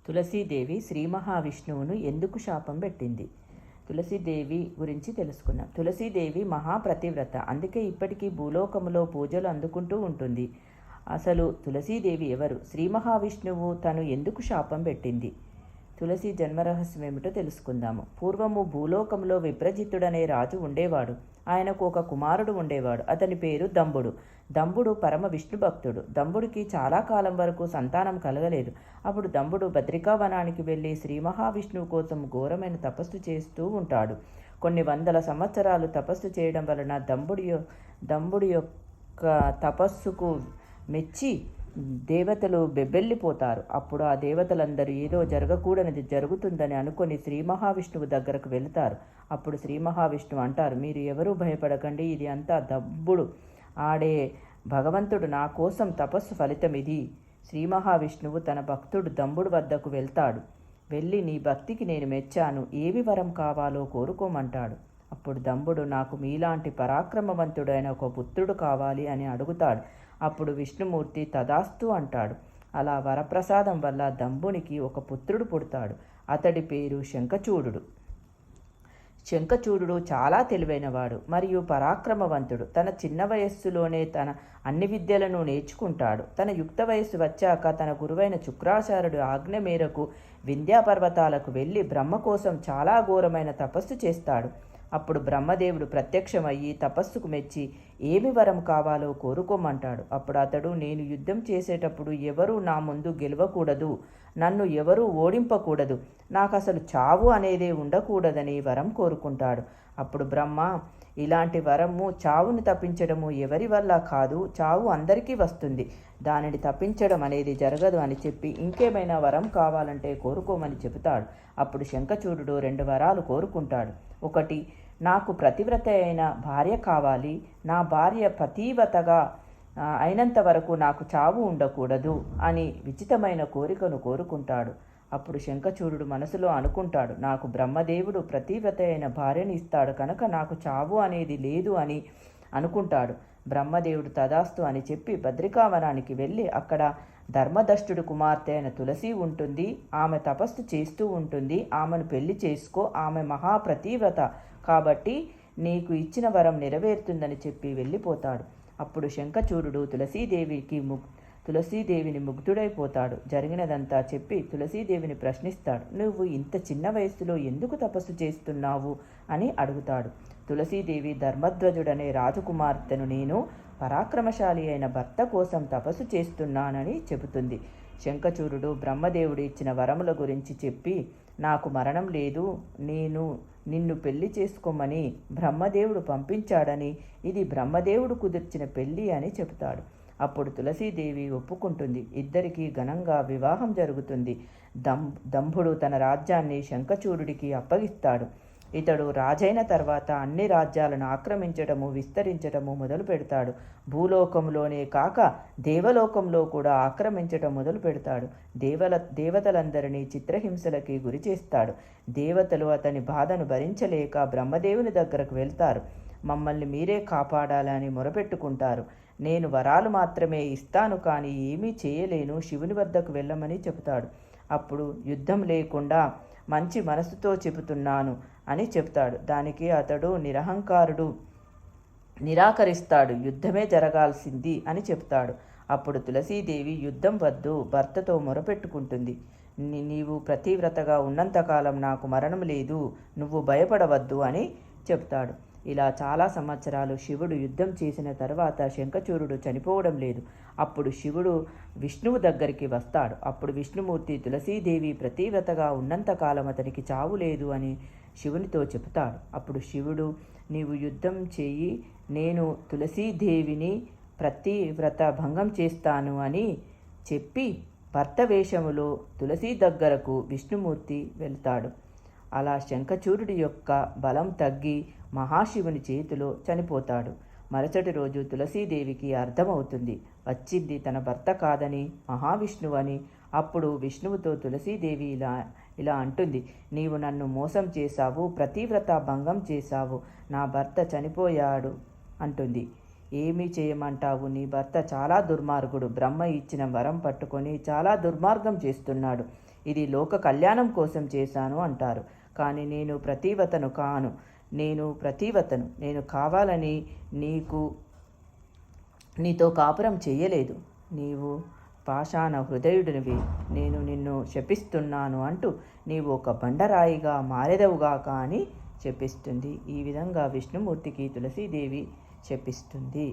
తులసీదేవి శ్రీ మహావిష్ణువును ఎందుకు శాపం పెట్టింది? తులసీదేవి గురించి తెలుసుకుందాం. తులసీదేవి మహాప్రతివ్రత, అందుకే ఇప్పటికీ భూలోకములో పూజలు అందుకుంటూ ఉంటుంది. అసలు తులసీదేవి ఎవరు? శ్రీ మహావిష్ణువు తను ఎందుకు శాపం పెట్టింది? తులసి జన్మరహస్యం ఏమిటో తెలుసుకుందాము. పూర్వము భూలోకంలో విప్రజిత్తుడనే రాజు ఉండేవాడు. ఆయనకు ఒక కుమారుడు ఉండేవాడు. అతని పేరు దంబుడు. దంబుడు పరమ విష్ణు భక్తుడు. దంబుడికి చాలా కాలం వరకు సంతానం కలగలేదు. అప్పుడు దంబుడు బద్రికావనానికి వెళ్ళి శ్రీ మహావిష్ణువు కోసం ఘోరమైన తపస్సు చేస్తూ ఉంటాడు. కొన్ని వందల సంవత్సరాలు తపస్సు చేయడం వలన దంబుడి యొక్క తపస్సుకు మెచ్చి దేవతలు బెబ్బెల్లిపోతారు. అప్పుడు ఆ దేవతలందరూ ఏదో జరగకూడనిది జరుగుతుందని అనుకొని శ్రీ మహావిష్ణువు దగ్గరకు వెళతారు. అప్పుడు శ్రీ మహావిష్ణువు అంటారు, మీరు ఎవరూ భయపడకండి, ఇది అంతా దంబుడు ఆడే భగవంతుడు నా కోసం తపస్సు ఫలితం ఇది. శ్రీ మహావిష్ణువు తన భక్తుడు దంబుడు వద్దకు వెళ్తాడు. వెళ్ళి నీ భక్తికి నేను మెచ్చాను, ఏమి వరం కావాలో కోరుకోమంటాడు. అప్పుడు దంబుడు నాకు మీలాంటి పరాక్రమవంతుడైన ఒక పుత్రుడు కావాలి అని అడుగుతాడు. అప్పుడు విష్ణుమూర్తి తదాస్తు అంటాడు. అలా వరప్రసాదం వల్ల దంబునికి ఒక పుత్రుడు పుడతాడు. అతడి పేరు శంఖచూడుడు. శంఖచూడుడు చాలా తెలివైనవాడు మరియు పరాక్రమవంతుడు. తన చిన్న వయస్సులోనే తన అన్ని విద్యలను నేర్చుకుంటాడు. తన యుక్త వయస్సు వచ్చాక తన గురువైన శుక్రాచార్యుడు ఆజ్ఞ మేరకు వింధ్యాపర్వతాలకు వెళ్ళి బ్రహ్మ కోసం చాలా ఘోరమైన తపస్సు చేస్తాడు. అప్పుడు బ్రహ్మదేవుడు ప్రత్యక్షమయ్యి తపస్సుకు మెచ్చి ఏమి వరం కావాలో కోరుకోమంటాడు. అప్పుడు అతడు, నేను యుద్ధం చేసేటప్పుడు ఎవరూ నా ముందు గెలవకూడదు, నన్ను ఎవరూ ఓడింపకూడదు, నాకు అసలు చావు అనేదే ఉండకూడదని వరం కోరుకుంటాడు. అప్పుడు బ్రహ్మ, ఇలాంటి వరము చావును తప్పించడము ఎవరి వల్ల కాదు, చావు అందరికీ వస్తుంది, దానిని తప్పించడం అనేది జరగదు అని చెప్పి ఇంకేమైనా వరం కావాలంటే కోరుకోమని చెబుతాడు. అప్పుడు శంఖచూడుడు 2 వరాలు కోరుకుంటాడు. ఒకటి, నాకు ప్రతివ్రత అయిన భార్య కావాలి, నా భార్య పతివ్రతగా అయినంత వరకు నాకు చావు ఉండకూడదు అని విచితమైన కోరికను కోరుకుంటాడు. అప్పుడు శంఖచూడుడు మనసులో అనుకుంటాడు, నాకు బ్రహ్మదేవుడు ప్రతివ్రత అయిన భార్యని ఇస్తాడు కనుక నాకు చావు అనేది లేదు అని అనుకుంటాడు. బ్రహ్మదేవుడు తదాస్తు అని చెప్పి బద్రికావనానికి వెళ్ళి అక్కడ ధర్మదష్టుడు కుమార్తె అయిన తులసి ఉంటుంది. ఆమె తపస్సు చేస్తూ ఉంటుంది. ఆమెను పెళ్లి చేసుకో, ఆమె మహాప్రతివ్రత కాబట్టి నీకు ఇచ్చిన వరం నెరవేరుతుందని చెప్పి వెళ్ళిపోతాడు. అప్పుడు శంఖచూడుడు తులసీదేవిని ముగ్ధుడైపోతాడు. జరిగినదంతా చెప్పి తులసీదేవిని ప్రశ్నిస్తాడు. నువ్వు ఇంత చిన్న వయస్సులో ఎందుకు తపస్సు చేస్తున్నావు అని అడుగుతాడు. తులసీదేవి, ధర్మధ్వజుడనే రాజకుమార్తెను నేను పరాక్రమశాలి అయిన భర్త కోసం తపస్సు చేస్తున్నానని చెబుతుంది. శంఖచూడుడు బ్రహ్మదేవుడు ఇచ్చిన వరముల గురించి చెప్పి, నాకు మరణం లేదు, నేను నిన్ను పెళ్లి చేసుకోమని బ్రహ్మదేవుడు పంపించాడని, ఇది బ్రహ్మదేవుడు కుదిర్చిన పెళ్లి అని చెబుతాడు. అప్పుడు తులసీదేవి ఒప్పుకుంటుంది. ఇద్దరికీ ఘనంగా వివాహం జరుగుతుంది. దంభుడు తన రాజ్యాన్ని శంఖచూడుడికి అప్పగిస్తాడు. ఇతడు రాజైన తర్వాత అన్ని రాజ్యాలను ఆక్రమించటము, విస్తరించటము మొదలు పెడతాడు. భూలోకంలోనే కాక దేవలోకంలో కూడా ఆక్రమించటం మొదలు పెడతాడు. దేవతలందరినీ చిత్రహింసలకి గురి చేస్తాడు. దేవతలు అతని బాధను భరించలేక బ్రహ్మదేవుని దగ్గరకు వెళ్తారు. మమ్మల్ని మీరే కాపాడాలని మొరపెట్టుకుంటారు. నేను వరాలు మాత్రమే ఇస్తాను, కానీ ఏమీ చేయలేను, శివుని వద్దకు వెళ్ళమని చెబుతాడు. అప్పుడు యుద్ధం లేకుండా మంచి మనసుతో చెబుతున్నాను అని చెప్తాడు. దానికి అతడు నిరాకరిస్తాడు. యుద్ధమే జరగాల్సింది అని చెప్తాడు. అప్పుడు తులసీదేవి యుద్ధం వద్దు, భర్తతో మొరపెట్టుకుంటుంది. నీవు ప్రతివ్రతగా ఉన్నంతకాలం నాకు మరణం లేదు, నువ్వు భయపడవద్దు అని చెప్తాడు. ఇలా చాలా సంవత్సరాలు శివుడు యుద్ధం చేసిన తర్వాత శంఖచూడుడు చనిపోవడం లేదు. అప్పుడు శివుడు విష్ణువు దగ్గరికి వస్తాడు. అప్పుడు విష్ణుమూర్తి తులసీదేవి ప్రతివ్రతగా ఉన్నంతకాలం అతనికి చావు లేదు అని శివునితో చెబుతాడు. అప్పుడు శివుడు, నీవు యుద్ధం చేయి, నేను తులసీదేవిని ప్రతివ్రత భంగం చేస్తాను అని చెప్పి భర్త వేషములో తులసి దగ్గరకు విష్ణుమూర్తి వెళ్తాడు. అలా శంఖచూడుడి యొక్క బలం తగ్గి మహాశివుని చేతిలో చనిపోతాడు. మరుసటి రోజు తులసీదేవికి అర్థమవుతుంది, వచ్చింది తన భర్త కాదని మహావిష్ణువు అని. అప్పుడు విష్ణువుతో తులసీదేవి ఇలా అంటుంది, నీవు నన్ను మోసం చేశావు, ప్రతివ్రత భంగం చేశావు, నా భర్త చనిపోయాడు అంటుంది. ఏమీ చేయమంటావు, నీ భర్త చాలా దుర్మార్గుడు, బ్రహ్మ ఇచ్చిన వరం పట్టుకొని చాలా దుర్మార్గం చేస్తున్నాడు. ఇది లోక కళ్యాణం కోసం చేశాను అంటారు. కానీ నేను ప్రతివతను కాను. నేను కావాలని నీతో కాపురం చెయ్యలేదు. నీవు పాషాణ హృదయుడినివి. నేను నిన్ను శపిస్తున్నాను అంటూ నీవు ఒక బండరాయిగా మారెదవుగాక అని శపిస్తుంది. ఈ విధంగా విష్ణుమూర్తికి తులసీదేవి శపిస్తుంది.